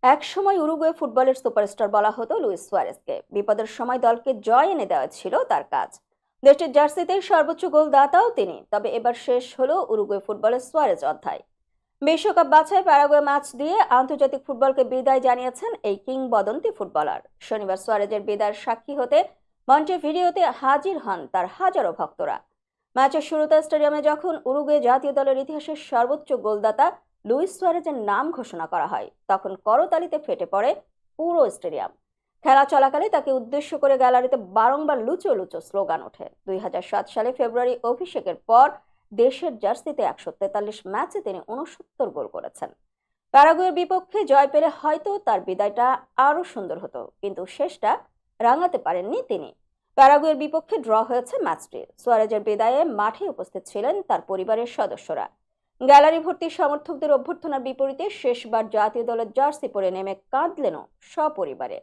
একসময় উরুগুয়ে ফুটবলের সুপারস্টার বলা হতো লুইস সুয়ারেজকে। বিপদের সময় দলকে জয় এনে দেওয়া ছিল তার কাজ। দেশটির জার্সিতে সর্বোচ্চ গোলদাতাও তিনি। তবে এবার শেষ হলো উরুগুয়ে ফুটবলের সুয়ারেজ অধ্যায়। বিশ্বকাপ বাছাই প্যারাগুয়ে ম্যাচ দিয়ে আন্তর্জাতিক ফুটবলকে বিদায় জানিয়েছেন এই কিংবদন্তি ফুটবলার। শনিবার সুয়ারেজের বিদায়ের সাক্ষী হতে মন্টেভিডিওতে হাজির হন তার হাজারো ভক্তরা। ম্যাচের শুরুতে স্টেডিয়ামে যখন উরুগুয়ে জাতীয় দলের ইতিহাসের সর্বোচ্চ গোলদাতা লুইস সুয়ারেজের নাম ঘোষণা করা হয়, তখন করতালিতে ফেটে পড়ে পুরো স্টেডিয়াম। খেলা চলাকালে তাকে উদ্দেশ্য করে গ্যালারিতে বারংবার লুচো লুচো স্লোগান ওঠে। 2007 সালে ফেব্রুয়ারি অভিষেকের পর দেশের জার্সিতে 143 ম্যাচে তিনি 69 গোল করেছেন। প্যারাগুয়ের বিপক্ষে জয় পেলে হয়তো তার বিদায়টা আরো সুন্দর হতো, কিন্তু শেষটা রাঙাতে পারেননি তিনি। প্যারাগুয়ের বিপক্ষে ড্র হয়েছে ম্যাচটি। সুয়ারেজের বিদায়ে মাঠে উপস্থিত ছিলেন তার পরিবারের সদস্যরা। গ্যালারি ভর্তি সমর্থকদের অভ্যর্থনার বিপরীতে শেষবার জাতীয় দলের জার্সি পরে নেমে কাঁদলেনও সপরিবারে।